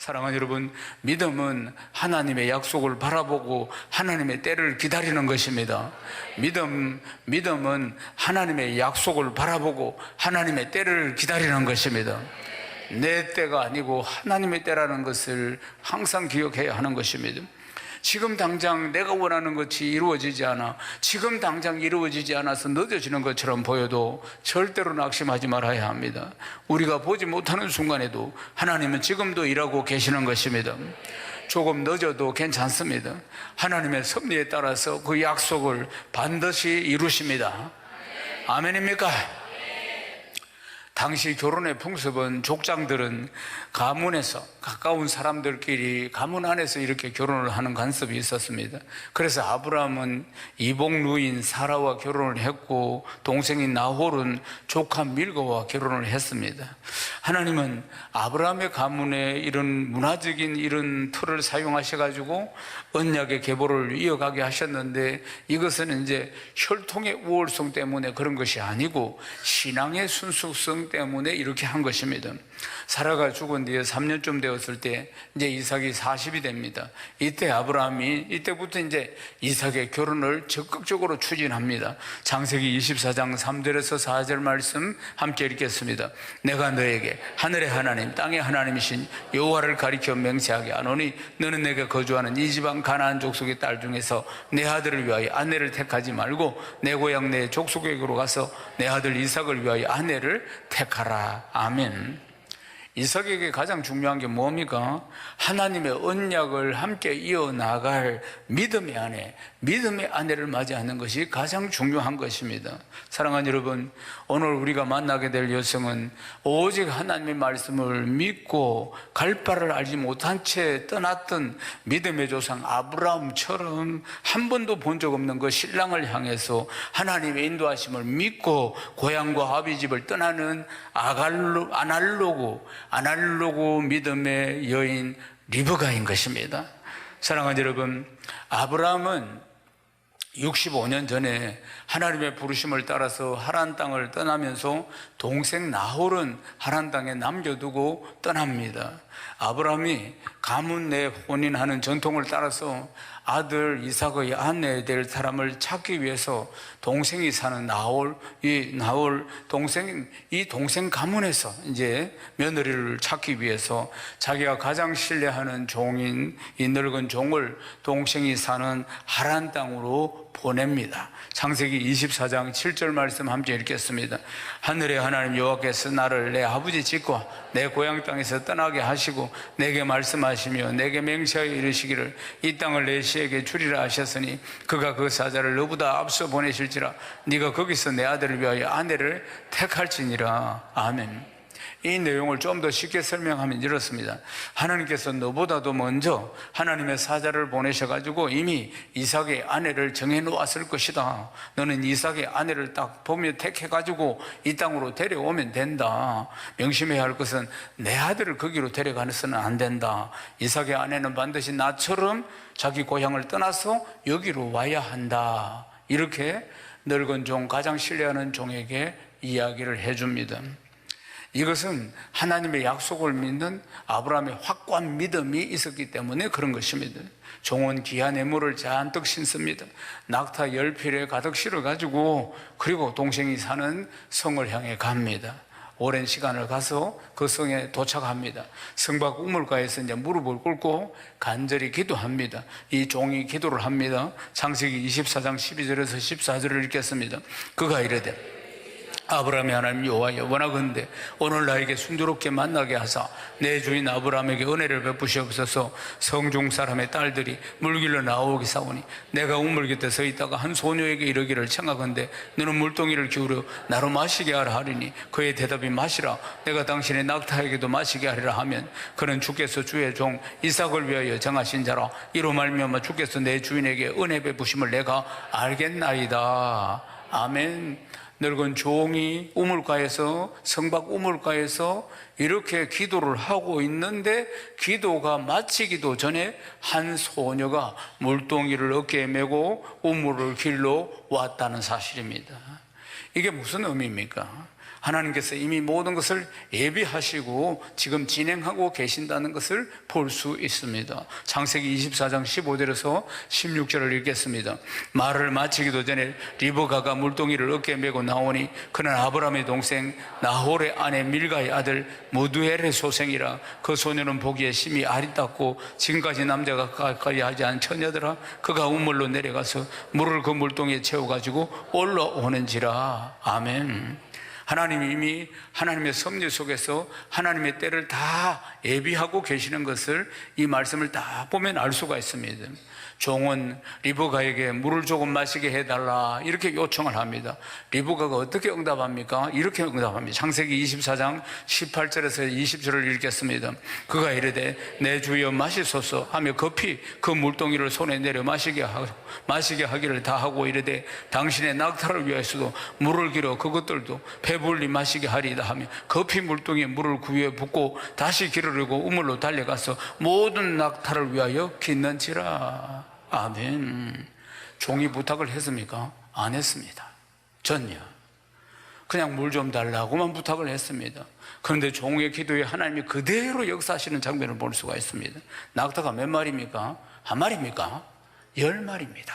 사랑하는 여러분, 믿음은 하나님의 약속을 바라보고 하나님의 때를 기다리는 것입니다. 믿음은 하나님의 약속을 바라보고 하나님의 때를 기다리는 것입니다. 내 때가 아니고 하나님의 때라는 것을 항상 기억해야 하는 것입니다. 지금 당장 내가 원하는 것이 이루어지지 않아, 지금 당장 이루어지지 않아서 늦어지는 것처럼 보여도 절대로 낙심하지 말아야 합니다. 우리가 보지 못하는 순간에도 하나님은 지금도 일하고 계시는 것입니다. 조금 늦어도 괜찮습니다. 하나님의 섭리에 따라서 그 약속을 반드시 이루십니다. 아멘입니까? 당시 결혼의 풍습은 족장들은 가문에서 가까운 사람들끼리 가문 안에서 이렇게 결혼을 하는 관습이 있었습니다. 그래서 아브라함은 이복루인 사라와 결혼을 했고 동생인 나홀은 조카 밀가와 결혼을 했습니다. 하나님은 아브라함의 가문에 이런 문화적인 이런 틀을 사용하셔가지고 언약의 계보를 이어가게 하셨는데, 이것은 이제 혈통의 우월성 때문에 그런 것이 아니고 신앙의 순수성 때문에 이렇게 한 것입니다. 사라가 죽은 뒤에 3년쯤 되었을 때 이제 이삭이 40이 됩니다. 이때부터 이제 이삭의 결혼을 적극적으로 추진합니다. 창세기 24장 3절에서 4절 말씀 함께 읽겠습니다. 내가 너에게 하늘의 하나님 땅의 하나님이신 여호와를 가리켜 맹세하게 하노니 너는 내가 거주하는 이 지방 가나안 족속의 딸 중에서 내 아들을 위하여 아내를 택하지 말고 내 고향 내 족속에게로 가서 내 아들 이삭을 위하여 아내를 택하라. 아멘. 이삭에게 가장 중요한 게 뭡니까? 하나님의 언약을 함께 이어나갈 믿음의 아내, 믿음의 아내를 맞이하는 것이 가장 중요한 것입니다. 사랑하는 여러분, 오늘 우리가 만나게 될 여성은 오직 하나님의 말씀을 믿고 갈 바를 알지 못한 채 떠났던 믿음의 조상 아브라함처럼 한 번도 본 적 없는 그 신랑을 향해서 하나님의 인도하심을 믿고 고향과 아비집을 떠나는 아날로그 믿음의 여인 리브가인 것입니다. 사랑하는 여러분, 아브라함은 65년 전에 하나님의 부르심을 따라서 하란 땅을 떠나면서 동생 나홀은 하란 땅에 남겨두고 떠납니다. 아브라함이 가문 내 혼인하는 전통을 따라서 아들 이삭의 아내 될 사람을 찾기 위해서 동생이 사는 이 동생 가문에서 이제 며느리를 찾기 위해서 자기가 가장 신뢰하는 종인 이 늙은 종을 동생이 사는 하란 땅으로 보냅니다. 창세기 24장 7절 말씀 함께 읽겠습니다. 하늘의 하나님 여호와께서 나를 내 아버지 집과 내 고향 땅에서 떠나게 하시고 내게 말씀하시며 내게 맹세하여 이르시기를 이 땅을 내 시에게 주리라 하셨으니 그가 그 사자를 너보다 앞서 보내실지라 네가 거기서 내 아들을 위하여 아내를 택할지니라. 아멘. 이 내용을 좀 더 쉽게 설명하면 이렇습니다. 하나님께서 너보다도 먼저 하나님의 사자를 보내셔가지고 이미 이삭의 아내를 정해놓았을 것이다. 너는 이삭의 아내를 딱 보며 택해가지고 이 땅으로 데려오면 된다. 명심해야 할 것은 내 아들을 거기로 데려가서는 안 된다. 이삭의 아내는 반드시 나처럼 자기 고향을 떠나서 여기로 와야 한다. 이렇게 늙은 종, 가장 신뢰하는 종에게 이야기를 해줍니다. 이것은 하나님의 약속을 믿는 아브라함의 확고한 믿음이 있었기 때문에 그런 것입니다. 종은 귀한 애물을 잔뜩 신습니다. 낙타 10필에 가득 실어가지고 그리고 동생이 사는 성을 향해 갑니다. 오랜 시간을 가서 그 성에 도착합니다. 성 밖 우물가에서 이제 무릎을 꿇고 간절히 기도합니다. 이 종이 기도를 합니다. 창세기 24장 12절에서 14절을 읽겠습니다. 그가 이르되 아브라함의 하나님 여호와여 원하건대 오늘 나에게 순조롭게 만나게 하사 내 주인 아브라함에게 은혜를 베푸시옵소서. 성중 사람의 딸들이 물길로 나오기 사오니 내가 우물 곁에 서 있다가 한 소녀에게 이르기를 청하건대 너는 물동이를 기울여 나로 마시게 하라 하리니 그의 대답이 마시라 내가 당신의 낙타에게도 마시게 하리라 하면 그는 주께서 주의 종 이삭을 위하여 정하신 자라 이로 말미암아 주께서 내 주인에게 은혜 베푸심을 내가 알겠나이다. 아멘. 늙은 종이 우물가에서 성박 우물가에서 이렇게 기도를 하고 있는데 기도가 마치기도 전에 한 소녀가 물동이를 어깨에 메고 우물을 길러 왔다는 사실입니다. 이게 무슨 의미입니까? 하나님께서 이미 모든 것을 예비하시고 지금 진행하고 계신다는 것을 볼 수 있습니다. 창세기 24장 15절에서 16절을 읽겠습니다. 말을 마치기도 전에 리브가가 물동이를 어깨에 메고 나오니 그는 아브라함의 동생 나홀의 아내 밀가의 아들 무두엘의 소생이라. 그 소녀는 보기에 심히 아리따고 지금까지 남자가 가까이 하지 않은 처녀더라. 그가 우물로 내려가서 물을 그 물동이에 채워가지고 올라오는지라. 아멘. 하나님이 이미 하나님의 섭리 속에서 하나님의 때를 다 예비하고 계시는 것을 이 말씀을 다 보면 알 수가 있습니다. 종은 리브가에게 물을 조금 마시게 해달라 이렇게 요청을 합니다. 리브가가 어떻게 응답합니까? 이렇게 응답합니다. 창세기 24장 18절에서 20절을 읽겠습니다. 그가 이르되 내 주여 마시소서 하며 급히 그 물동이를 손에 내려 마시게 하기를 다하고 이르되 당신의 낙타를 위하여서도 물을 길어 그것들도 배불리 마시게 하리이다 하며 급히 물동이에 물을 구유에 붓고 다시 기르려고 우물로 달려가서 모든 낙타를 위하여 깃는지라. 아멘. 종이 부탁을 했습니까? 안 했습니다. 전혀. 그냥 물 좀 달라고만 부탁을 했습니다. 그런데 종의 기도에 하나님이 그대로 역사하시는 장면을 볼 수가 있습니다. 낙타가 몇 마리입니까? 한 마리입니까? 10마리입니다.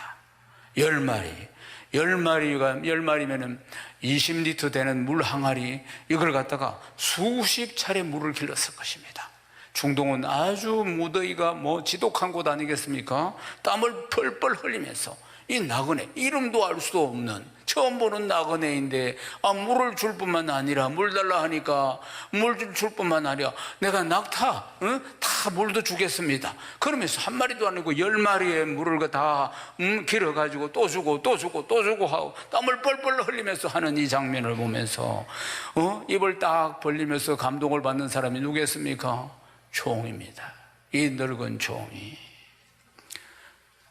10마리. 10마리면은 20리터 되는 물 항아리, 이걸 갖다가 수십 차례 물을 길렀을 것입니다. 중동은 아주 무더위가 지독한 곳 아니겠습니까? 땀을 펄펄 흘리면서 이 나그네, 이름도 알 수도 없는 처음 보는 나그네인데 물을 줄 뿐만 아니라 물 달라 하니까 물 줄 뿐만 아니라 내가 낙타 다 물도 주겠습니다 그러면서 한 마리도 아니고 10마리의 물을 다 길어가지고 또 주고 또 주고 또 주고 하고 땀을 뻘뻘 흘리면서 하는 이 장면을 보면서 입을 딱 벌리면서 감동을 받는 사람이 누구겠습니까? 종입니다. 이 늙은 종이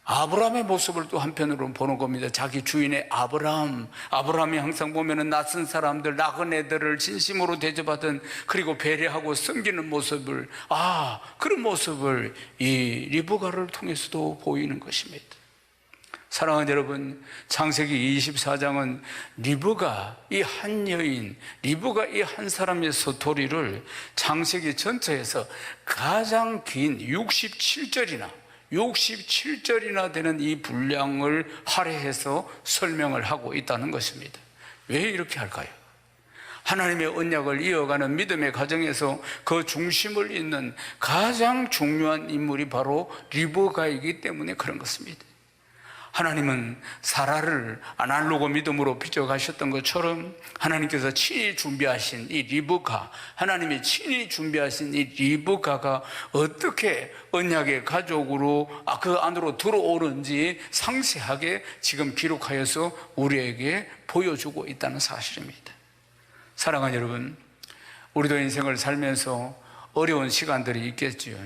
아브라함의 모습을 또 한편으로 보는 겁니다. 자기 주인의 아브라함이 항상 보면은 낯선 사람들, 나그네들을 진심으로 대접하던, 그리고 배려하고 섬기는 모습을, 그런 모습을 이 리브가를 통해서도 보이는 것입니다. 사랑하는 여러분, 창세기 24장은 리브가 이 한 여인, 리브가 이 한 사람의 스토리를 창세기 전체에서 가장 긴 67절이나 되는 이 분량을 할애해서 설명을 하고 있다는 것입니다. 왜 이렇게 할까요? 하나님의 언약을 이어가는 믿음의 과정에서 그 중심을 잇는 가장 중요한 인물이 바로 리브가이기 때문에 그런 것입니다. 하나님은 사라를 아날로그 믿음으로 빚어가셨던 것처럼 하나님께서 친히 준비하신 이 리브가, 하나님이 친히 준비하신 이 리브가가 어떻게 언약의 가족으로 그 안으로 들어오는지 상세하게 지금 기록하여서 우리에게 보여주고 있다는 사실입니다. 사랑하는 여러분, 우리도 인생을 살면서 어려운 시간들이 있겠지요.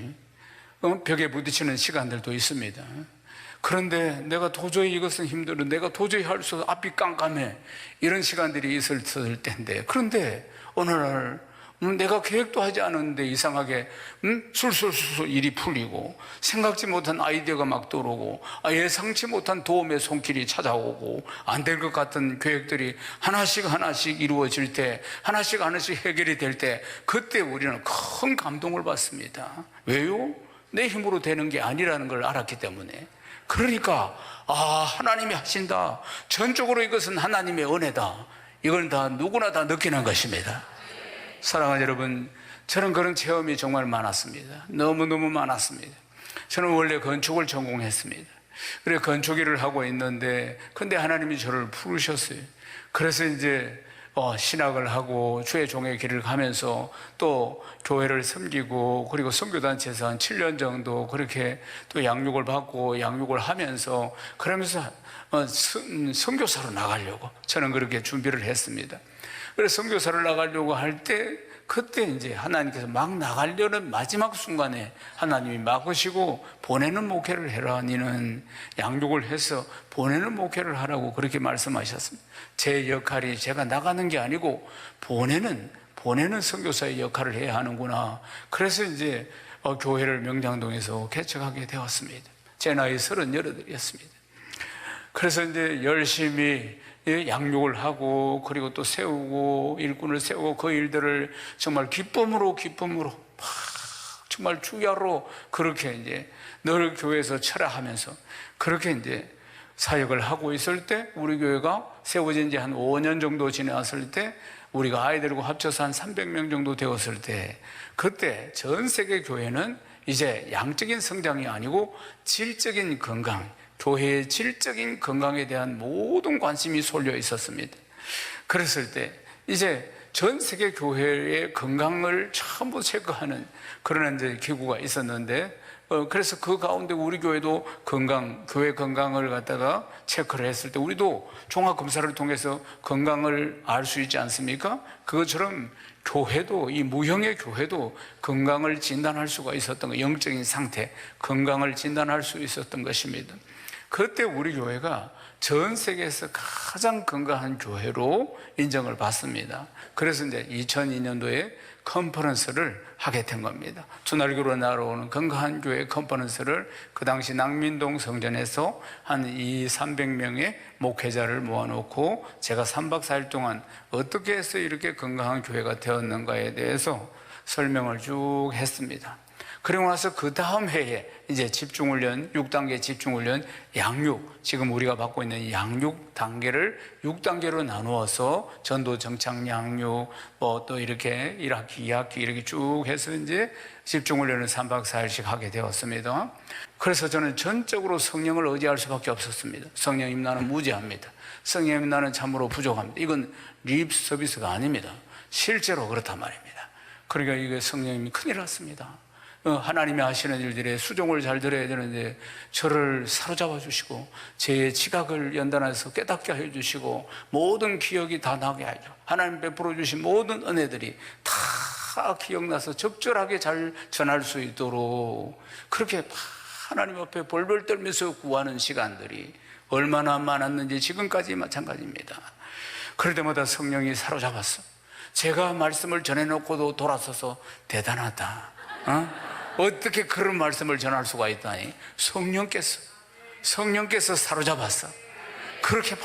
벽에 부딪히는 시간들도 있습니다. 그런데 내가 도저히 이것은 힘들어, 내가 도저히 할 수 없어, 앞이 깜깜해, 이런 시간들이 있을 텐데, 그런데 어느 날 내가 계획도 하지 않았는데 이상하게 술술술 일이 풀리고, 생각지 못한 아이디어가 막 들어오고, 예상치 못한 도움의 손길이 찾아오고, 안 될 것 같은 계획들이 하나씩 이루어질 때, 하나씩 해결이 될 때, 그때 우리는 큰 감동을 받습니다. 왜요? 내 힘으로 되는 게 아니라는 걸 알았기 때문에. 그러니까 하나님이 하신다, 전적으로 이것은 하나님의 은혜다, 이건 다 누구나 다 느끼는 것입니다. 사랑하는 여러분, 저는 그런 체험이 정말 많았습니다. 너무너무 많았습니다. 저는 원래 건축을 전공했습니다. 그래 건축 일을 하고 있는데, 근데 하나님이 저를 부르셨어요. 그래서 이제 신학을 하고 주의 종의 길을 가면서 또 교회를 섬기고, 그리고 선교단체에서 한 7년 정도 그렇게 또 양육을 받고 양육을 하면서, 그러면서 선교사로 나가려고 저는 그렇게 준비를 했습니다. 그래서 선교사를 나가려고 할 때, 그때 이제 하나님께서 막 나가려는 마지막 순간에 하나님이 막으시고, 보내는 목회를 해라, 니는 양육을 해서 보내는 목회를 하라고 그렇게 말씀하셨습니다. 제 역할이 제가 나가는 게 아니고 보내는 선교사의 역할을 해야 하는구나. 그래서 이제 교회를 명장동에서 개척하게 되었습니다. 제 나이 38이었습니다. 그래서 이제 열심히 양육을 하고 그리고 또 세우고 일꾼을 세우고 그 일들을 정말 기쁨으로 막 정말 주야로 그렇게 이제 늘 교회에서 철야하면서 그렇게 이제 사역을 하고 있을 때 우리 교회가 세워진 지 한 5년 정도 지났을 때 우리가 아이들과 합쳐서 한 300명 정도 되었을 때 그때 전 세계 교회는 이제 양적인 성장이 아니고 질적인 건강, 교회의 질적인 건강에 대한 모든 관심이 쏠려 있었습니다. 그랬을 때 이제 전 세계 교회의 건강을 전부 체크하는 그런 이제 기구가 있었는데 그래서 그 가운데 우리 교회도 교회 건강을 갖다가 체크를 했을 때 우리도 종합검사를 통해서 건강을 알 수 있지 않습니까? 그것처럼 교회도, 이 무형의 교회도 건강을 진단할 수가 있었던 거, 영적인 상태, 건강을 진단할 수 있었던 것입니다. 그때 우리 교회가 전 세계에서 가장 건강한 교회로 인정을 받습니다. 그래서 이제 2002년도에 컨퍼런스를 하게 된 겁니다. 주날교로 날아오는 건강한 교회 컨퍼런스를 그 당시 낭민동 성전에서 한 300명의 목회자를 모아놓고 제가 3박 4일 동안 어떻게 해서 이렇게 건강한 교회가 되었는가에 대해서 설명을 쭉 했습니다. 그리고 나서 그 다음 해에 이제 집중훈련, 6단계 집중훈련, 양육, 지금 우리가 받고 있는 양육 단계를 6단계로 나누어서 전도 정착 양육, 또 이렇게 1학기, 2학기 이렇게 쭉 해서 이제 집중훈련을 3박 4일씩 하게 되었습니다. 그래서 저는 전적으로 성령을 의지할 수밖에 없었습니다. 성령 임나는 무지합니다. 성령 임나는 참으로 부족합니다. 이건 립 서비스가 아닙니다. 실제로 그렇단 말입니다. 그러니까 이게 성령님이 큰일 났습니다. 하나님이 하시는 일들에 수종을 잘 들어야 되는데 저를 사로잡아 주시고 제 지각을 연단해서 깨닫게 해주시고 모든 기억이 다 나게 하죠. 하나님 베풀어 주신 모든 은혜들이 다 기억나서 적절하게 잘 전할 수 있도록 그렇게 하나님 앞에 벌벌 떨면서 구하는 시간들이 얼마나 많았는지 지금까지 마찬가지입니다. 그럴 때마다 성령이 사로잡았어. 제가 말씀을 전해놓고도 돌아서서 대단하다. 어떻게 그런 말씀을 전할 수가 있다니? 성령께서 사로잡았어. 그렇게 막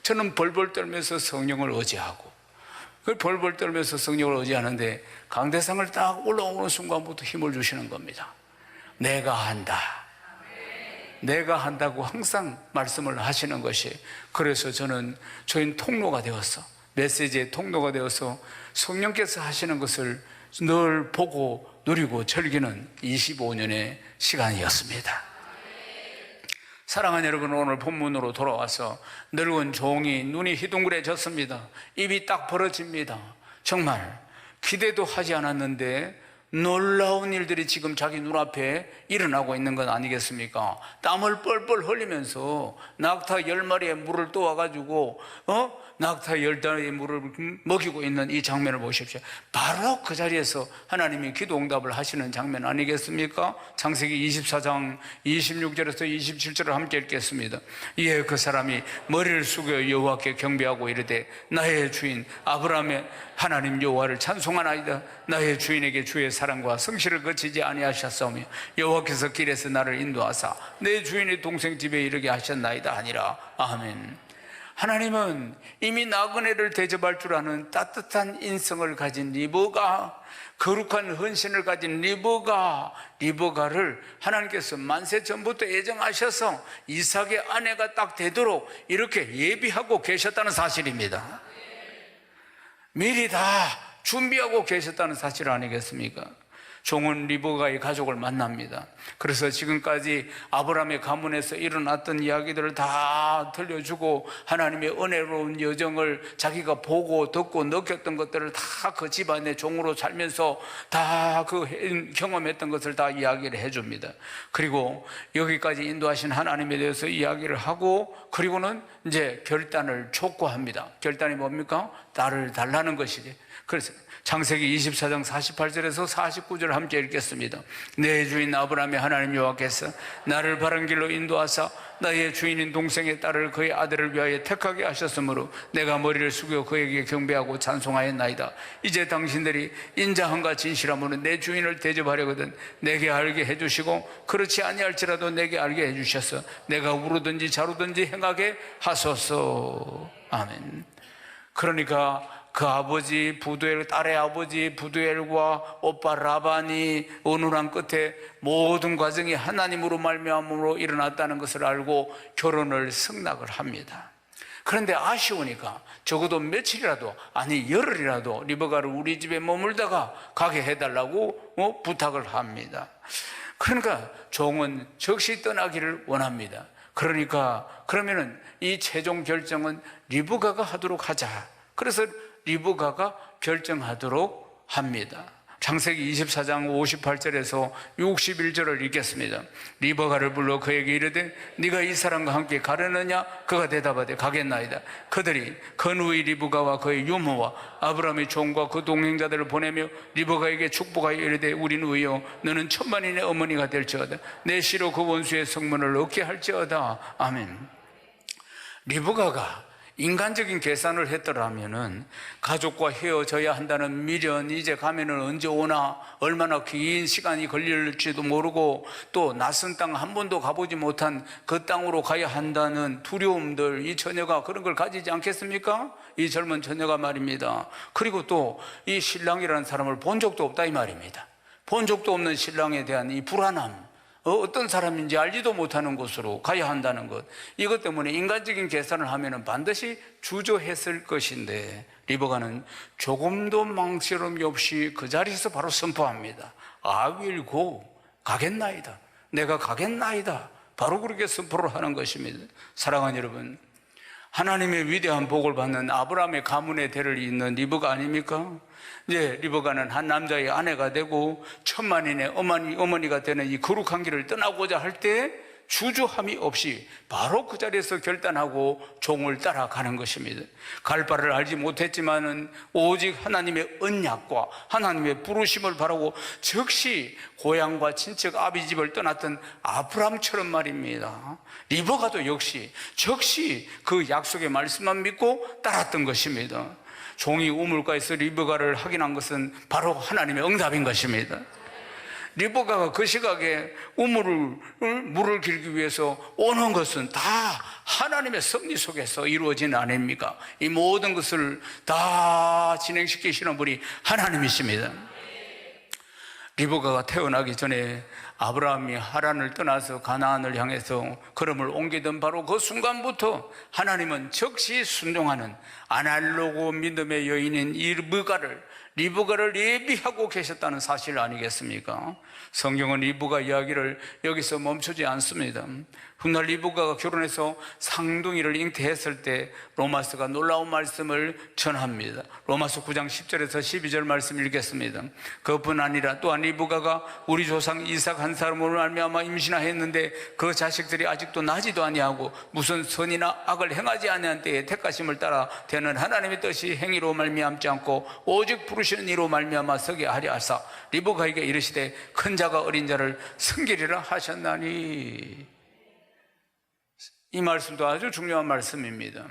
저는 벌벌 떨면서 성령을 의지하고 그 벌벌 떨면서 성령을 의지하는데 강대상을 딱 올라오는 순간부터 힘을 주시는 겁니다. 내가 한다. 내가 한다고 항상 말씀을 하시는 것이 그래서 저희는 통로가 되었어. 메시지의 통로가 되어서 성령께서 하시는 것을 늘 보고 누리고 즐기는 25년의 시간이었습니다. 사랑하는 여러분, 오늘 본문으로 돌아와서 늙은 종이 눈이 희둥그레졌습니다. 입이 딱 벌어집니다. 정말 기대도 하지 않았는데 놀라운 일들이 지금 자기 눈앞에 일어나고 있는 건 아니겠습니까? 땀을 뻘뻘 흘리면서 낙타 10마리의 물을 떠와가지고 낙타 10마리의 물을 먹이고 있는 이 장면을 보십시오. 바로 그 자리에서 하나님이 기도 응답을 하시는 장면 아니겠습니까? 창세기 24장 26절에서 27절을 함께 읽겠습니다. 이에 그 사람이 머리를 숙여 여호와께 경배하고 이르되 나의 주인 아브라함의 하나님 여호와를 찬송하나이다. 나의 주인에게 주의 사랑과 성실을 거치지 아니하셨사오며 여호와께서 길에서 나를 인도하사 내 주인의 동생 집에 이르게 하셨나이다 하니라. 아멘. 하나님은 이미 나그네를 대접할 줄 아는 따뜻한 인성을 가진 리브가, 거룩한 헌신을 가진 리브가를 하나님께서 만세 전부터 애정하셔서 이삭의 아내가 딱 되도록 이렇게 예비하고 계셨다는 사실입니다. 미리 다 준비하고 계셨다는 사실 아니겠습니까? 종은 리브가의 가족을 만납니다. 그래서 지금까지 아브라함의 가문에서 일어났던 이야기들을 다 들려주고 하나님의 은혜로운 여정을 자기가 보고 듣고 느꼈던 것들을 다 그 집안의 종으로 살면서 다 그 경험했던 것을 다 이야기를 해줍니다. 그리고 여기까지 인도하신 하나님에 대해서 이야기를 하고 그리고는 이제 결단을 촉구합니다. 결단이 뭡니까? 딸을 달라는 것이지. 그래서 창세기 24장 48절에서 49절 함께 읽겠습니다. 내 주인 아브라함의 하나님 여호와께서 나를 바른 길로 인도하사 나의 주인인 동생의 딸을 그의 아들을 위하여 택하게 하셨으므로 내가 머리를 숙여 그에게 경배하고 찬송하였나이다. 이제 당신들이 인자함과 진실함으로 내 주인을 대접하려거든 내게 알게 해주시고 그렇지 아니할지라도 내게 알게 해주셔서 내가 울으든지 자루든지 행하게 하소서. 아멘. 그러니까 그 아버지 부두엘, 딸의 아버지 부두엘과 오빠 라반이 어눌한 끝에 모든 과정이 하나님으로 말미암음으로 일어났다는 것을 알고 결혼을 승낙을 합니다. 그런데 아쉬우니까 적어도 며칠이라도, 아니 열흘이라도 리브가를 우리 집에 머물다가 가게 해달라고 부탁을 합니다. 그러니까 종은 즉시 떠나기를 원합니다. 그러면은 이 최종 결정은 리브가가 하도록 하자. 그래서 리브가가 결정하도록 합니다. 창세기 24장 58절에서 61절을 읽겠습니다. 리브가를 불러 그에게 이르되 네가 이 사람과 함께 가려느냐? 그가 대답하되 가겠나이다. 그들이 건우의 리브가와 그의 유모와 아브라함의 종과 그 동행자들을 보내며 리브가에게 축복하여 이르되 우리는 의여 너는 천만인의 어머니가 될지어다. 내 시로 그 원수의 성문을 얻게 할지어다. 아멘. 리브가가 인간적인 계산을 했더라면은 가족과 헤어져야 한다는 미련, 이제 가면은 언제 오나, 얼마나 긴 시간이 걸릴지도 모르고 또 낯선 땅 한 번도 가보지 못한 그 땅으로 가야 한다는 두려움들, 이 처녀가 그런 걸 가지지 않겠습니까? 이 젊은 처녀가 말입니다. 그리고 또 이 신랑이라는 사람을 본 적도 없다 이 말입니다. 본 적도 없는 신랑에 대한 이 불안함, 어떤 사람인지 알지도 못하는 곳으로 가야 한다는 것, 이것 때문에 인간적인 계산을 하면 반드시 주저했을 것인데 리브가는 조금도 망설임이 없이 그 자리에서 바로 선포합니다. I will go, 가겠나이다. 내가 가겠나이다. 바로 그렇게 선포를 하는 것입니다. 사랑하는 여러분, 하나님의 위대한 복을 받는 아브라함의 가문의 대를 잇는 리브가 아닙니까? 이제 리브가는 한 남자의 아내가 되고 천만인의 어머니가 되는 이 거룩한 길을 떠나고자 할 때 주저함이 없이 바로 그 자리에서 결단하고 종을 따라가는 것입니다. 갈 바를 알지 못했지만은 오직 하나님의 언약과 하나님의 부르심을 바라고 즉시 고향과 친척 아비 집을 떠났던 아브람처럼 말입니다. 리브가도 역시 즉시 그 약속의 말씀만 믿고 따랐던 것입니다. 종이 우물가에서 리브가를 확인한 것은 바로 하나님의 응답인 것입니다. 리브가가 그 시각에 물을 길기 위해서 오는 것은 다 하나님의 섭리 속에서 이루어진 아닙니까? 이 모든 것을 다 진행시키시는 분이 하나님이십니다. 리브가가 태어나기 전에 아브라함이 하란을 떠나서 가나안을 향해서 걸음을 옮기던 바로 그 순간부터 하나님은 즉시 순종하는 아날로그 믿음의 여인인 리브가를 예비하고 계셨다는 사실 아니겠습니까? 성경은 리브가 이야기를 여기서 멈추지 않습니다. 훗날 리브가가 결혼해서 상둥이를 잉태했을 때 로마서가 놀라운 말씀을 전합니다. 로마서 9장 10절에서 12절 말씀 읽겠습니다. 그뿐 아니라 또한 리브가가 우리 조상 이삭 한 사람으로 말미암아 임신하였는데 그 자식들이 아직도 나지도 아니하고 무슨 선이나 악을 행하지 아니한 때에 택하심을 따라 되는 하나님의 뜻이 행위로 말미암지 않고 오직 부르시는 이로 말미암아 서게 하려 하사 리브가에게 이르시되 큰 자가 어린 자를 섬기리라 하셨나니. 이 말씀도 아주 중요한 말씀입니다.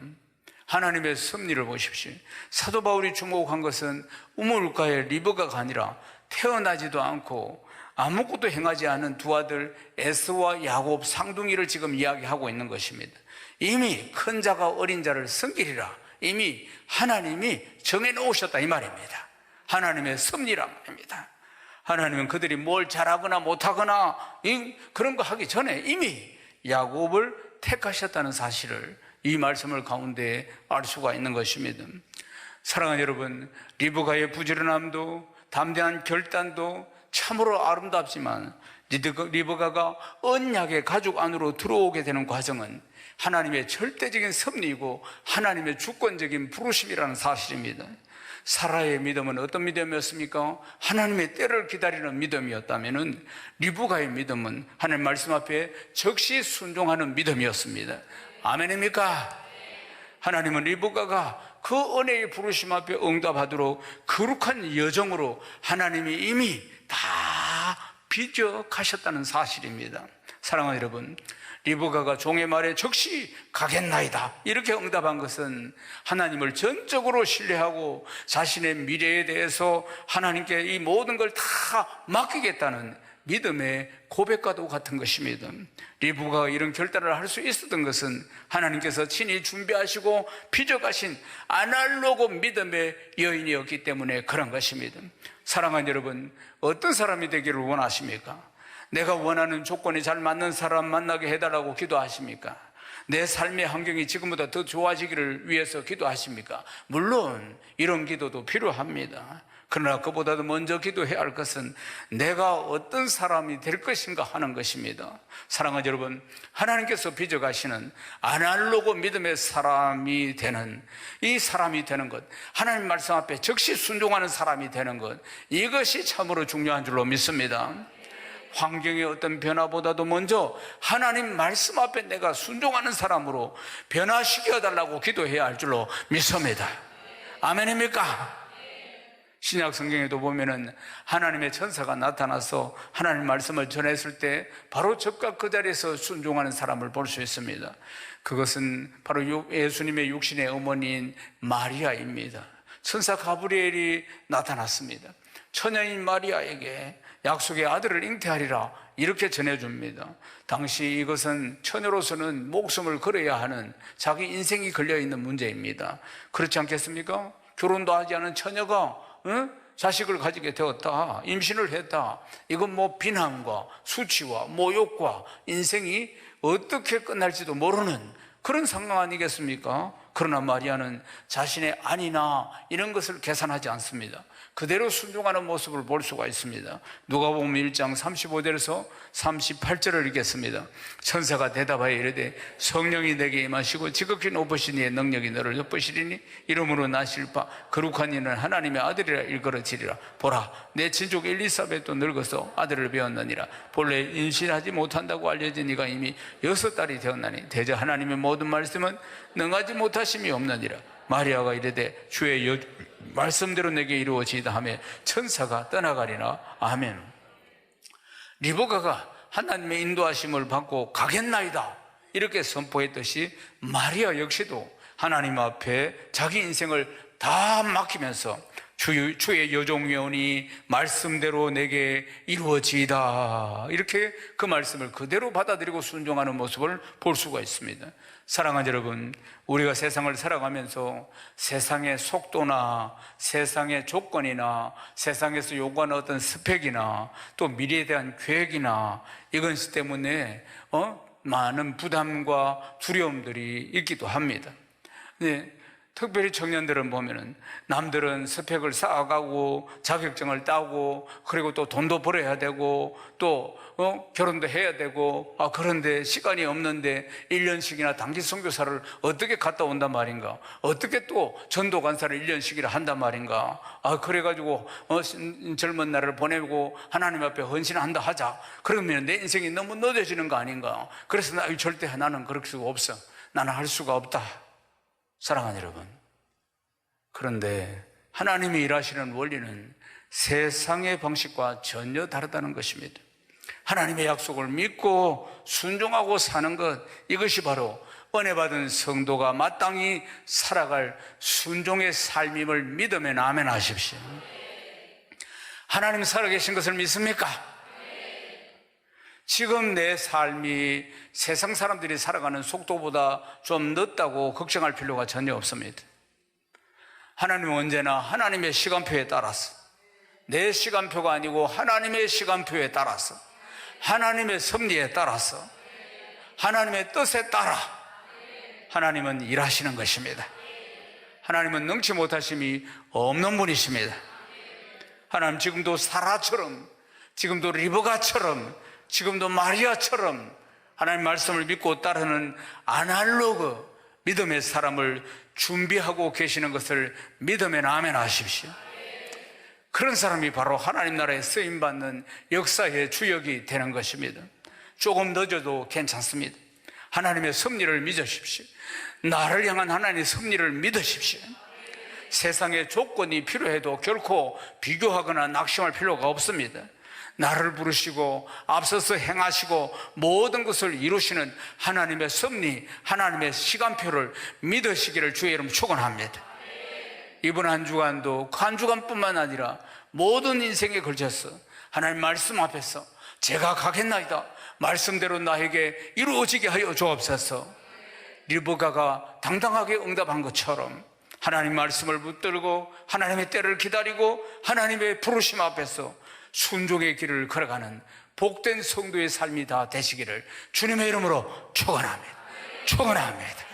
하나님의 섭리를 보십시오. 사도 바울이 주목한 것은 우물가의 리브가가 아니라 태어나지도 않고 아무것도 행하지 않은 두 아들 에서와 야곱 쌍둥이를 지금 이야기하고 있는 것입니다. 이미 큰 자가 어린 자를 섬기리라, 이미 하나님이 정해놓으셨다 이 말입니다. 하나님의 섭리란 말입니다. 하나님은 그들이 뭘 잘하거나 못하거나 그런 거 하기 전에 이미 야곱을 택하셨다는 사실을 이 말씀을 가운데 알 수가 있는 것입니다. 사랑하는 여러분, 리브가의 부지런함도 담대한 결단도 참으로 아름답지만 리브가가 언약의 가족 안으로 들어오게 되는 과정은 하나님의 절대적인 섭리이고 하나님의 주권적인 부르심이라는 사실입니다. 사라의 믿음은 어떤 믿음이었습니까? 하나님의 때를 기다리는 믿음이었다면 리브가의 믿음은 하나님 말씀 앞에 즉시 순종하는 믿음이었습니다. 아멘입니까? 하나님은 리브가가 그 은혜의 부르심 앞에 응답하도록 거룩한 여정으로 하나님이 이미 다 빚어 가셨다는 사실입니다. 사랑하는 여러분, 리브가가 종의 말에 즉시 가겠나이다 이렇게 응답한 것은 하나님을 전적으로 신뢰하고 자신의 미래에 대해서 하나님께 이 모든 걸 다 맡기겠다는 믿음의 고백과도 같은 것입니다. 리브가가 이런 결단을 할 수 있었던 것은 하나님께서 친히 준비하시고 빚어가신 아날로그 믿음의 여인이었기 때문에 그런 것입니다. 사랑하는 여러분, 어떤 사람이 되기를 원하십니까? 내가 원하는 조건이 잘 맞는 사람 만나게 해달라고 기도하십니까? 내 삶의 환경이 지금보다 더 좋아지기를 위해서 기도하십니까? 물론 이런 기도도 필요합니다. 그러나 그보다도 먼저 기도해야 할 것은 내가 어떤 사람이 될 것인가 하는 것입니다. 사랑하는 여러분, 하나님께서 빚어가시는 아날로그 믿음의 사람이 되는, 이 사람이 되는 것, 하나님 말씀 앞에 즉시 순종하는 사람이 되는 것, 이것이 참으로 중요한 줄로 믿습니다. 환경의 어떤 변화보다도 먼저 하나님 말씀 앞에 내가 순종하는 사람으로 변화시켜달라고 기도해야 할 줄로 믿습니다. 아멘입니까? 신약 성경에도 보면은 하나님의 천사가 나타나서 하나님 말씀을 전했을 때 바로 즉각 그 자리에서 순종하는 사람을 볼 수 있습니다. 그것은 바로 예수님의 육신의 어머니인 마리아입니다. 천사 가브리엘이 나타났습니다. 처녀인 마리아에게 약속의 아들을 잉태하리라 이렇게 전해줍니다. 당시 이것은 처녀로서는 목숨을 걸어야 하는 자기 인생이 걸려있는 문제입니다. 그렇지 않겠습니까? 결혼도 하지 않은 처녀가 자식을 가지게 되었다, 임신을 했다, 이건 뭐 비난과 수치와 모욕과 인생이 어떻게 끝날지도 모르는 그런 상황 아니겠습니까? 그러나 마리아는 자신의 안위나 이런 것을 계산하지 않습니다. 그대로 순종하는 모습을 볼 수가 있습니다. 누가복음 1장 35절에서 38절을 읽겠습니다. 천사가 대답하여 이르되 성령이 내게 임하시고 지극히 높으신 이의 능력이 너를 덮으시리니 이름으로 나실 바 거룩한 이는 하나님의 아들이라 일컬어지리라. 보라, 내 친족 엘리사벳도 늙어서 아들을 배웠느니라. 본래 임신하지 못한다고 알려진 이가 이미 6달이 되었나니 대저 하나님의 모든 말씀은 능하지 못하심이 없느니라. 마리아가 이르되 주의 말씀대로 내게 이루어지이다 하며 천사가 떠나가리라. 아멘. 리브가가 하나님의 인도하심을 받고 가겠나이다 이렇게 선포했듯이 마리아 역시도 하나님 앞에 자기 인생을 다 맡기면서 주의 여종이오니 말씀대로 내게 이루어지이다 이렇게 그 말씀을 그대로 받아들이고 순종하는 모습을 볼 수가 있습니다. 사랑하는 여러분, 우리가 세상을 살아가면서 세상의 속도나 세상의 조건이나 세상에서 요구하는 어떤 스펙이나 또 미래에 대한 계획이나 이것 때문에 많은 부담과 두려움들이 있기도 합니다. 네. 특별히 청년들은 보면은 남들은 스펙을 쌓아가고 자격증을 따고 그리고 또 돈도 벌어야 되고 또 결혼도 해야 되고 그런데 시간이 없는데 1년씩이나 단기 선교사를 어떻게 갔다 온단 말인가, 어떻게 또 전도 간사를 1년씩이나 한단 말인가, 그래가지고 젊은 날을 보내고 하나님 앞에 헌신한다 하자. 그러면 내 인생이 너무 늦어지는 거 아닌가. 그래서 절대 나는 그럴 수가 없어, 나는 할 수가 없다. 사랑하는 여러분, 그런데 하나님이 일하시는 원리는 세상의 방식과 전혀 다르다는 것입니다. 하나님의 약속을 믿고 순종하고 사는 것, 이것이 바로 은혜 받은 성도가 마땅히 살아갈 순종의 삶임을 믿으면 아멘 하십시오. 하나님 살아계신 것을 믿습니까? 지금 내 삶이 세상 사람들이 살아가는 속도보다 좀 늦다고 걱정할 필요가 전혀 없습니다. 하나님은 언제나 하나님의 시간표에 따라서, 내 시간표가 아니고 하나님의 시간표에 따라서, 하나님의 섭리에 따라서, 하나님의 뜻에 따라 하나님은 일하시는 것입니다. 하나님은 능치 못하심이 없는 분이십니다. 하나님 지금도 사라처럼, 지금도 리브가처럼, 지금도 마리아처럼 하나님 말씀을 믿고 따르는 아날로그 믿음의 사람을 준비하고 계시는 것을 믿으면 아멘 하십시오. 그런 사람이 바로 하나님 나라에 쓰임받는 역사의 주역이 되는 것입니다. 조금 늦어도 괜찮습니다. 하나님의 섭리를 믿으십시오. 나를 향한 하나님의 섭리를 믿으십시오. 세상에 조건이 필요해도 결코 비교하거나 낙심할 필요가 없습니다. 나를 부르시고 앞서서 행하시고 모든 것을 이루시는 하나님의 섭리, 하나님의 시간표를 믿으시기를 주의 이름 축원합니다. 이번 한 주간도 한 주간뿐만 아니라 모든 인생에 걸쳐서 하나님 말씀 앞에서 제가 가겠나이다, 말씀대로 나에게 이루어지게 하여 주옵소서. 리브가가 당당하게 응답한 것처럼 하나님 말씀을 붙들고 하나님의 때를 기다리고 하나님의 부르심 앞에서 순종의 길을 걸어가는 복된 성도의 삶이 다 되시기를 주님의 이름으로 축원합니다. 축원합니다.